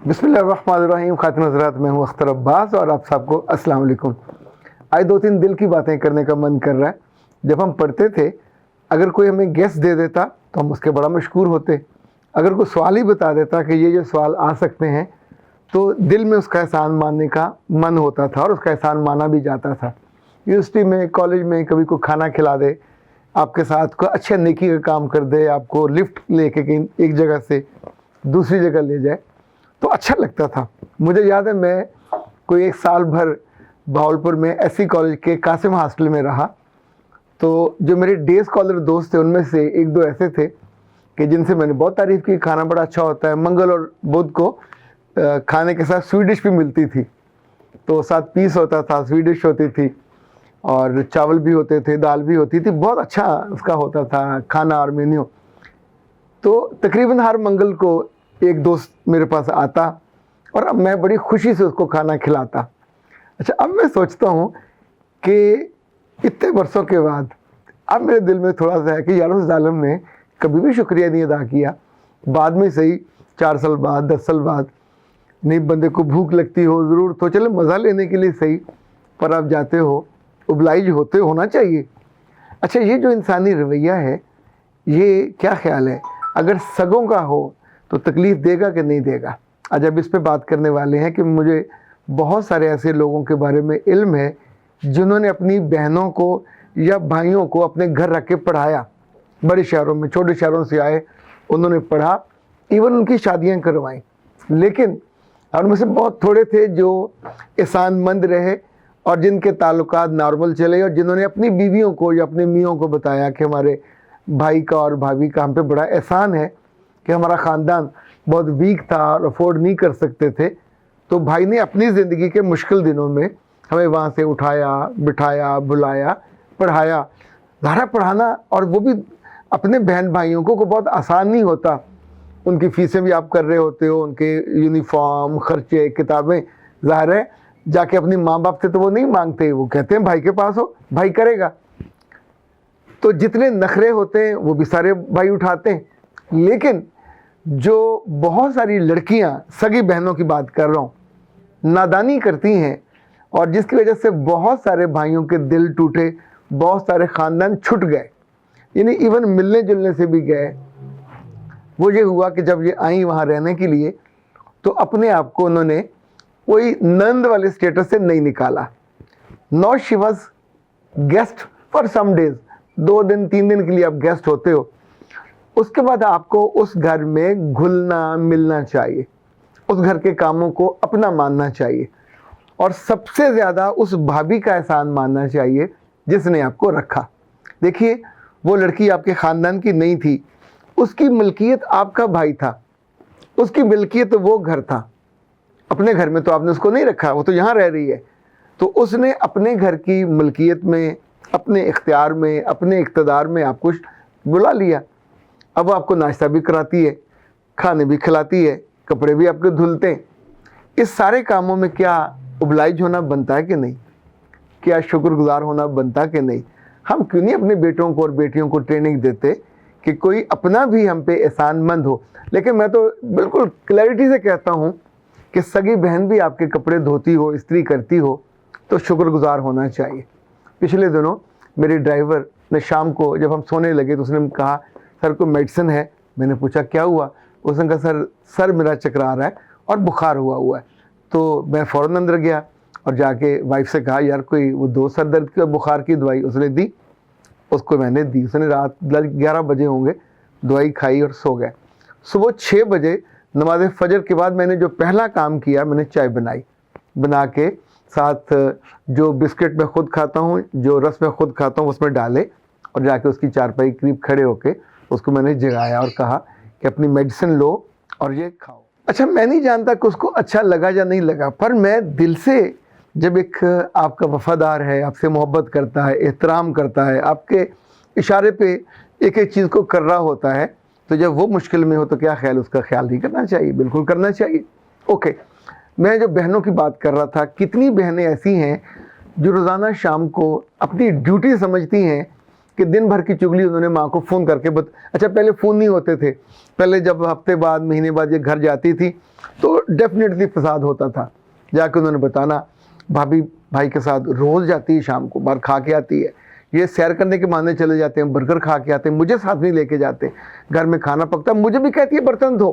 بسم اللہ الرحمن الرحیم. خاتون حضرات، میں ہوں اختر عباس اور آپ سب کو السلام علیکم. آج 2-3 دل کی باتیں کرنے کا من کر رہا ہے. جب ہم پڑھتے تھے، اگر کوئی ہمیں گیس دے دیتا تو ہم اس کے بڑا مشکور ہوتے. اگر کوئی سوال ہی بتا دیتا کہ یہ سوال آ سکتے ہیں تو دل میں اس کا احسان ماننے کا من ہوتا تھا اور اس کا احسان مانا بھی جاتا تھا. یونیورسٹی میں، کالج میں کبھی کوئی کھانا کھلا دے، آپ کے ساتھ کوئی اچھا نیکی کا کام کر دے، آپ کو لفٹ لے کے کہیں ایک جگہ سے دوسری جگہ لے جائے تو اچھا لگتا تھا. مجھے یاد ہے میں کوئی 1 سال بھر بہاولپور میں ایس سی کالج کے قاسم ہاسٹل میں رہا. تو جو میرے ڈے اسکالر دوست تھے ان میں سے 1-2 ایسے تھے کہ جن سے میں نے بہت تعریف کی. کھانا بڑا اچھا ہوتا ہے. منگل اور بدھ کو کھانے کے ساتھ سویٹ ڈش بھی ملتی تھی، تو ساتھ پیس ہوتا تھا، سویٹ ڈش ہوتی تھی اور چاول بھی ہوتے تھے، دال بھی ہوتی تھی. بہت اچھا اس کا ہوتا تھا کھانا اور مینیو. تو تقریباً ہر منگل کو ایک دوست میرے پاس آتا اور اب میں بڑی خوشی سے اس کو کھانا کھلاتا. اچھا، اب میں سوچتا ہوں کہ اتنے برسوں کے بعد اب میرے دل میں تھوڑا سا ہے کہ یار اس ظالم نے کبھی بھی شکریہ نہیں ادا کیا. بعد میں صحیح 4 سال بعد، 10 سال بعد، نہیں بندے کو بھوک لگتی ہو ضرور تو چلے مزہ لینے کے لیے صحیح، پر آپ جاتے ہو اوبلائج ہوتے ہونا چاہیے. اچھا، یہ جو انسانی رویہ ہے یہ کیا خیال ہے؟ اگر سگوں کا ہو تو تکلیف دے گا کہ نہیں دے گا؟ آج اب اس پہ بات کرنے والے ہیں کہ مجھے بہت سارے ایسے لوگوں کے بارے میں علم ہے جنہوں نے اپنی بہنوں کو یا بھائیوں کو اپنے گھر رکھ کے پڑھایا. بڑے شہروں میں، چھوٹے شہروں سے آئے، انہوں نے پڑھا، ایون ان کی شادیاں کروائیں. لیکن ان میں سے بہت تھوڑے تھے جو احسان مند رہے اور جن کے تعلقات نارمل چلے اور جنہوں نے اپنی بیویوں کو یا اپنے میوں کو بتایا کہ ہمارے بھائی کا اور بھابھی کا ہم پہ بڑا احسان ہے کہ ہمارا خاندان بہت ویک تھا اور افورڈ نہیں کر سکتے تھے، تو بھائی نے اپنی زندگی کے مشکل دنوں میں ہمیں وہاں سے اٹھایا، بٹھایا، بلایا، پڑھایا. ظاہر پڑھانا اور وہ بھی اپنے بہن بھائیوں کو بہت آسان نہیں ہوتا. ان کی فیسیں بھی آپ کر رہے ہوتے ہو، ان کے یونیفارم، خرچے، کتابیں. ظاہر ہے جا کے اپنی ماں باپ سے تو وہ نہیں مانگتے، وہ کہتے ہیں بھائی کے پاس ہو، بھائی کرے گا. تو جتنے نخرے ہوتے ہیں وہ بھی سارے بھائی اٹھاتے ہیں. لیکن جو بہت ساری لڑکیاں، سگی بہنوں کی بات کر رہا ہوں، نادانی کرتی ہیں اور جس کی وجہ سے بہت سارے بھائیوں کے دل ٹوٹے، بہت سارے خاندان چھٹ گئے، یعنی ایون ملنے جلنے سے بھی گئے. وہ یہ ہوا کہ جب یہ آئیں وہاں رہنے کے لیے تو اپنے آپ کو انہوں نے کوئی نند والے سٹیٹس سے نہیں نکالا. No she was guest for some days. 2 دن 3 دن کے لیے آپ گیسٹ ہوتے ہو. اس کے بعد آپ کو اس گھر میں گھلنا ملنا چاہیے، اس گھر کے کاموں کو اپنا ماننا چاہیے اور سب سے زیادہ اس بھابھی کا احسان ماننا چاہیے جس نے آپ کو رکھا. دیکھیے، وہ لڑکی آپ کے خاندان کی نہیں تھی، اس کی ملکیت آپ کا بھائی تھا، اس کی ملکیت وہ گھر تھا. اپنے گھر میں تو آپ نے اس کو نہیں رکھا، وہ تو یہاں رہ رہی ہے. تو اس نے اپنے گھر کی ملکیت میں، اپنے اختیار میں، اپنے اقتدار میں آپ کو بلا لیا. اب وہ آپ کو ناشتہ بھی کراتی ہے، کھانے بھی کھلاتی ہے، کپڑے بھی آپ کے دھلتے ہیں. اس سارے کاموں میں کیا اوبلائج ہونا بنتا ہے کہ نہیں؟ کیا شکر گزار ہونا بنتا کہ نہیں؟ ہم کیوں نہیں اپنے بیٹوں کو اور بیٹیوں کو ٹریننگ دیتے کہ کوئی اپنا بھی ہم پہ احسان مند ہو؟ لیکن میں تو بالکل کلیئرٹی سے کہتا ہوں کہ سگی بہن بھی آپ کے کپڑے دھوتی ہو، استری کرتی ہو تو شکر گزار ہونا چاہیے. پچھلے دنوں میرے ڈرائیور نے شام کو جب ہم سونے لگے تو اس نے کہا سر کوئی میڈیسن ہے؟ میں نے پوچھا کیا ہوا؟ اس نے کہا سر میرا چکرا رہا ہے اور بخار ہوا ہے. تو میں فوراً اندر گیا اور جا کے وائف سے کہا یار کوئی وہ 2 سر درد کی اور بخار کی دوائی. اس نے دی، اس کو میں نے دی. اس نے رات 11 بجے ہوں گے دوائی کھائی اور سو گئے. صبح 6 بجے نماز فجر کے بعد میں نے جو پہلا کام کیا، میں نے چائے بنائی. بنا کے ساتھ جو بسکٹ میں خود کھاتا ہوں، جو رس میں خود کھاتا ہوں اس میں ڈالے اور جا کے اس کی چارپائی قریب کھڑے ہو کے اس کو میں نے جگایا اور کہا کہ اپنی میڈیسن لو اور یہ کھاؤ. اچھا، میں نہیں جانتا کہ اس کو اچھا لگا یا نہیں لگا، پر میں دل سے جب ایک آپ کا وفادار ہے، آپ سے محبت کرتا ہے، احترام کرتا ہے، آپ کے اشارے پہ ایک ایک چیز کو کر رہا ہوتا ہے، تو جب وہ مشکل میں ہو تو کیا خیال، اس کا خیال نہیں کرنا چاہیے؟ بالکل کرنا چاہیے. اوکے، میں جو بہنوں کی بات کر رہا تھا، کتنی بہنیں ایسی ہیں جو روزانہ شام کو اپنی ڈیوٹی سمجھتی ہیں کہ دن بھر کی چگلی انہوں نے ماں کو فون کر کے اچھا پہلے فون نہیں ہوتے تھے، پہلے جب ہفتے بعد مہینے بعد یہ گھر جاتی تھی تو ڈیفینیٹلی فساد ہوتا تھا، جا کے انہوں نے بتانا بھابھی بھائی کے ساتھ روز جاتی ہے، شام کو باہر کھا کے آتی ہے، یہ سیر کرنے کے ماننے چلے جاتے ہیں، برگر کھا کے آتے ہیں، مجھے ساتھ نہیں لے کے جاتے، گھر میں کھانا پکتا ہے، مجھے بھی کہتی ہے برتن دھو۔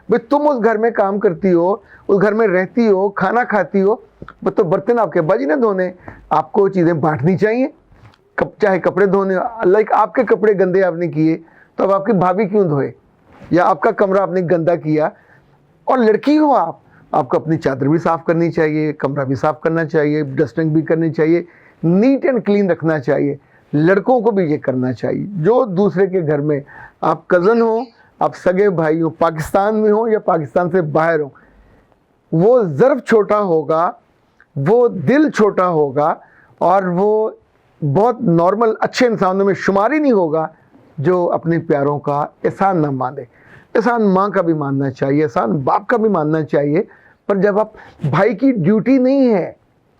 بھائی تم اس گھر میں کام کرتی ہو، اس گھر میں رہتی ہو، کھانا کھاتی ہو، تو برتن آپ کے ابا جی نے دھونے، آپ کو چیزیں بانٹنی چاہیے، چاہے کپڑے دھونے، لائک آپ کے کپڑے گندے آپ نے کیے تو اب آپ کی بھابھی کیوں دھوئے، یا آپ کا کمرہ آپ نے گندا کیا، اور لڑکی ہو آپ کو اپنی چادر بھی صاف کرنی چاہیے، کمرہ بھی صاف کرنا چاہیے، ڈسٹنگ بھی کرنی چاہیے، نیٹ اینڈ کلین رکھنا چاہیے۔ لڑکوں کو بھی یہ کرنا چاہیے، جو دوسرے کے گھر میں آپ کزن ہو، آپ سگے بھائی ہو، پاکستان میں ہو یا پاکستان سے باہر ہو، وہ ظرف چھوٹا ہوگا، وہ دل چھوٹا ہوگا، اور وہ بہت نارمل اچھے انسانوں میں شمار ہی نہیں ہوگا جو اپنے پیاروں کا احسان نہ مانے۔ احسان ماں کا بھی ماننا چاہیے، احسان باپ کا بھی ماننا چاہیے، پر جب آپ بھائی کی ڈیوٹی نہیں ہے،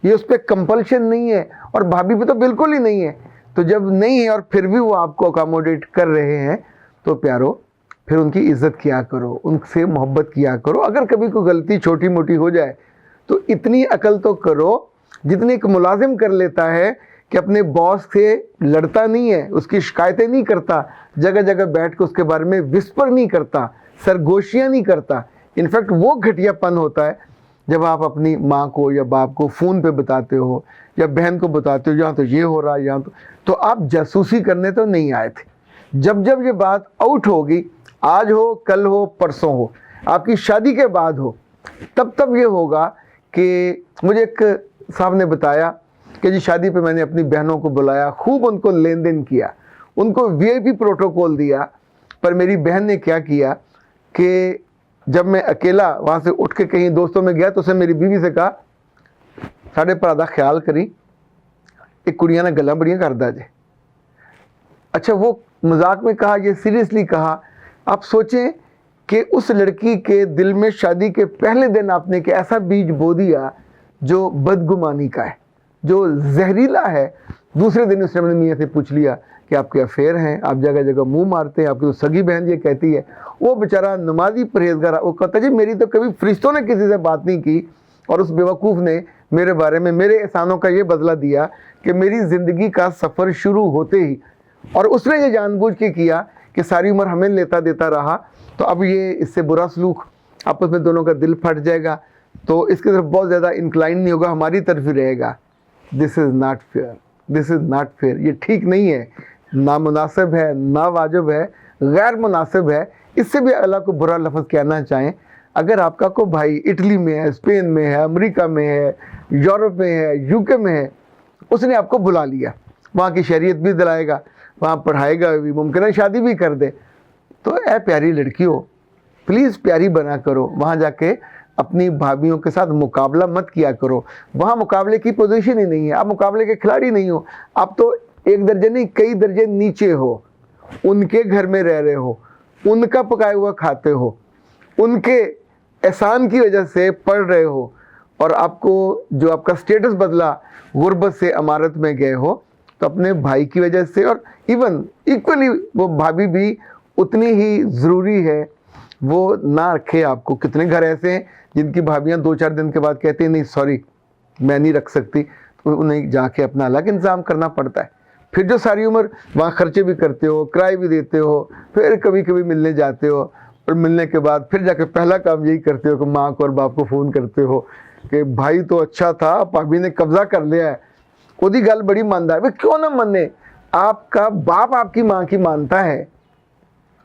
یہ اس پہ کمپلشن نہیں ہے، اور بھابھی پہ تو بالکل ہی نہیں ہے، تو جب نہیں ہے اور پھر بھی وہ آپ کو اکاموڈیٹ کر رہے ہیں تو پیارو پھر ان کی عزت کیا کرو، ان سے محبت کیا کرو۔ اگر کبھی کوئی غلطی چھوٹی موٹی ہو جائے تو اتنی عقل تو کرو جتنی ایک ملازم کر لیتا ہے، کہ اپنے باس سے لڑتا نہیں ہے، اس کی شکایتیں نہیں کرتا، جگہ جگہ بیٹھ کے اس کے بارے میں وسپر نہیں کرتا، سرگوشیاں نہیں کرتا۔ انفیکٹ وہ گھٹیا پن ہوتا ہے جب آپ اپنی ماں کو یا باپ کو فون پہ بتاتے ہو یا بہن کو بتاتے ہو یہاں تو یہ ہو رہا ہے، یہاں تو آپ جاسوسی کرنے تو نہیں آئے تھے۔ جب جب یہ بات آؤٹ ہوگی، آج ہو، کل ہو، پرسوں ہو، آپ کی شادی کے بعد ہو، تب یہ ہوگا کہ مجھے ایک صاحب نے بتایا کہ جی شادی پہ میں نے اپنی بہنوں کو بلایا، خوب ان کو لین دین کیا، ان کو وی آئی پی پروٹوکول دیا، پر میری بہن نے کیا کیا کہ جب میں اکیلا وہاں سے اٹھ کے کہیں دوستوں میں گیا تو اسے میری بیوی سے کہا ساڑھے پرادہ خیال کری ایک کڑیاں نے گلاں بڑیاں کر دا جے۔ اچھا وہ مذاق میں کہا، یہ سیریسلی کہا۔ آپ سوچیں کہ اس لڑکی کے دل میں شادی کے پہلے دن آپ نے کہ ایسا بیج بو دیا جو بدگمانی کا ہے، جو زہریلا ہے۔ دوسرے دن اس نے اپنے میاں سے پوچھ لیا کہ آپ کے افیئر ہیں، آپ جگہ جگہ منہ مارتے ہیں، آپ کی تو سگی بہن یہ کہتی ہے۔ وہ بیچارہ نمازی پرہیزگار، وہ کہتا جی میری تو کبھی فرشتوں نے کسی سے بات نہیں کی، اور اس بیوقوف نے میرے بارے میں میرے احسانوں کا یہ بدلہ دیا کہ میری زندگی کا سفر شروع ہوتے ہی، اور اس نے یہ جان بوجھ کے کیا کہ ساری عمر ہمیں لیتا دیتا رہا، تو اب یہ اس سے برا سلوک آپس میں دونوں کا دل پھٹ جائے گا، تو اس کی طرف بہت زیادہ انکلائن نہیں ہوگا، ہماری طرف ہی رہے گا۔ This is not fair, this is not fair, یہ ٹھیک نہیں ہے، نامناسب ہے، ناواجب ہے، غیر مناسب ہے۔ اس سے بھی اللہ کو برا لفظ کہنا چاہیں، اگر آپ کا کوئی بھائی اٹلی میں ہے، اسپین میں ہے، امریکہ میں ہے، یورپ میں ہے، یو کے میں ہے، اس نے آپ کو بلا لیا، وہاں کی شریعت بھی دلائے گا، وہاں پڑھائے گا بھی، ممکن ہے شادی بھی کر دے، تو اے پیاری لڑکیوں پلیز پیاری بنا کرو، وہاں جا کے اپنی بھابھیوں کے ساتھ مقابلہ مت کیا کرو، وہاں مقابلے کی پوزیشن ہی نہیں ہے، آپ مقابلے کے کھلاڑی نہیں ہو، آپ تو ایک درجے نہیں کئی درجے نیچے ہو، ان کے گھر میں رہ رہے ہو، ان کا پکایا ہوا کھاتے ہو، ان کے احسان کی وجہ سے پڑھ رہے ہو، اور آپ کو جو آپ کا سٹیٹس بدلا، غربت سے امارت میں گئے ہو، تو اپنے بھائی کی وجہ سے، اور ایون ایکولی وہ بھابھی بھی اتنی ہی ضروری ہے، وہ نہ رکھے آپ کو۔ کتنے گھر ایسے ہیں جن کی بھابیاں 2-4 دن کے بعد کہتے ہیں نہیں سوری میں نہیں رکھ سکتی، تو انہیں جا کے اپنا الگ انتظام کرنا پڑتا ہے۔ پھر جو ساری عمر وہاں خرچے بھی کرتے ہو، کرائے بھی دیتے ہو، پھر کبھی کبھی ملنے جاتے ہو، اور ملنے کے بعد پھر جا کے پہلا کام یہی کرتے ہو کہ ماں کو اور باپ کو فون کرتے ہو کہ بھائی تو اچھا تھا، بھابھی نے قبضہ کر لیا ہے، وہی گل بڑی مانتا ہے۔ بھائی کیوں نہ مانے، آپ کا باپ آپ کی ماں کی مانتا ہے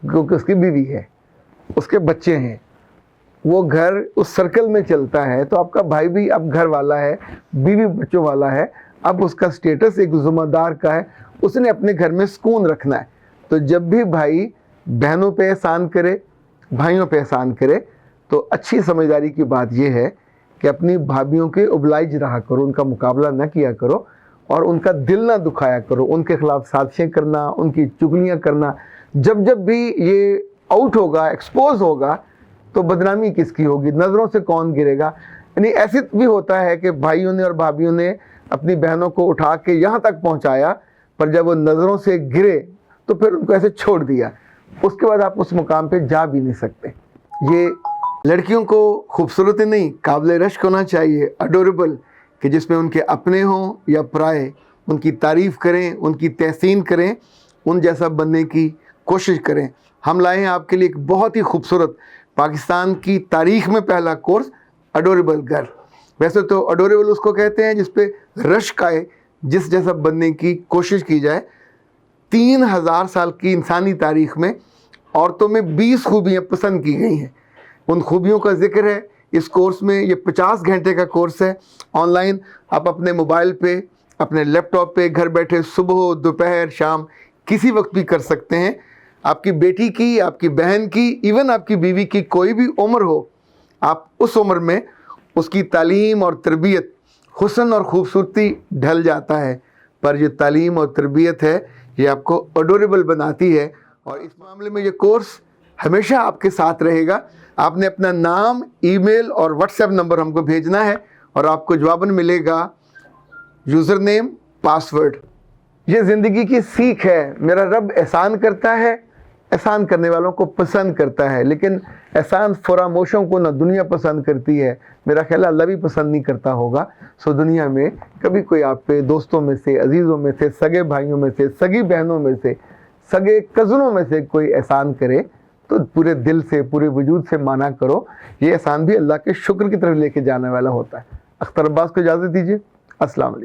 کیونکہ اس کی بیوی ہے، اس کے بچے ہیں، وہ گھر اس سرکل میں چلتا ہے، تو آپ کا بھائی بھی اب گھر والا ہے، بیوی بچوں والا ہے، اب اس کا سٹیٹس ایک ذمہ دار کا ہے، اس نے اپنے گھر میں سکون رکھنا ہے۔ تو جب بھی بھائی بہنوں پہ احسان کرے، بھائیوں پہ احسان کرے، تو اچھی سمجھداری کی بات یہ ہے کہ اپنی بھابھیوں کے اوبلائج رہا کرو، ان کا مقابلہ نہ کیا کرو، اور ان کا دل نہ دکھایا کرو، ان کے خلاف سازشیں کرنا، ان کی چگلیاں کرنا۔ جب جب بھی یہ آؤٹ ہوگا، ایکسپوز ہوگا، تو بدنامی کس کی ہوگی، نظروں سے کون گرے گا۔ یعنی ایسے بھی ہوتا ہے کہ بھائیوں نے اور بھابھیوں نے اپنی بہنوں کو اٹھا کے یہاں تک پہنچایا، پر جب وہ نظروں سے گرے تو پھر ان کو ایسے چھوڑ دیا، اس کے بعد آپ اس مقام پہ جا بھی نہیں سکتے۔ یہ لڑکیوں کو خوبصورت نہیں، قابل رشک ہونا چاہیے، اڈوریبل، کہ جس میں ان کے اپنے ہوں یا پرائے ان کی تعریف کریں، ان کی تحسین کریں، ان جیسا بننے کی کوشش کریں۔ ہم لائے ہیں آپ کے لیے ایک بہت ہی خوبصورت پاکستان کی تاریخ میں پہلا کورس، اڈوریبل گرل۔ ویسے تو اڈوریبل اس کو کہتے ہیں جس پہ رشک آئے، جس جیسا بننے کی کوشش کی جائے۔ 3000 سال کی انسانی تاریخ میں عورتوں میں 20 خوبیاں پسند کی گئی ہیں، ان خوبیوں کا ذکر ہے اس کورس میں۔ یہ 50 گھنٹے کا کورس ہے، آن لائن آپ اپنے موبائل پہ، اپنے لیپ ٹاپ پہ گھر بیٹھے صبح، دوپہر، شام کسی وقت بھی کر سکتے ہیں۔ آپ کی بیٹی کی، آپ کی بہن کی، ایون آپ کی بیوی کی کوئی بھی عمر ہو، آپ اس عمر میں اس کی تعلیم اور تربیت، حسن اور خوبصورتی ڈھل جاتا ہے، پر یہ تعلیم اور تربیت ہے یہ آپ کو اڈوریبل بناتی ہے۔ اور اس معاملے میں یہ کورس ہمیشہ آپ کے ساتھ رہے گا۔ آپ نے اپنا نام، ای میل اور واٹس ایپ نمبر ہم کو بھیجنا ہے اور آپ کو جواباً ملے گا یوزر نیم، پاسورڈ۔ یہ زندگی کی سیکھ ہے، میرا رب احسان کرتا ہے، احسان کرنے والوں کو پسند کرتا ہے، لیکن احسان فراموشوں کو نہ دنیا پسند کرتی ہے، میرا خیال اللہ بھی پسند نہیں کرتا ہوگا۔ سو دنیا میں کبھی کوئی آپ پہ دوستوں میں سے، عزیزوں میں سے، سگے بھائیوں میں سے، سگی بہنوں میں سے، سگے کزنوں میں سے کوئی احسان کرے تو پورے دل سے، پورے وجود سے مانا کرو، یہ احسان بھی اللہ کے شکر کی طرف لے کے جانے والا ہوتا ہے۔ اختر عباس کو اجازت دیجیے، السلام علیکم۔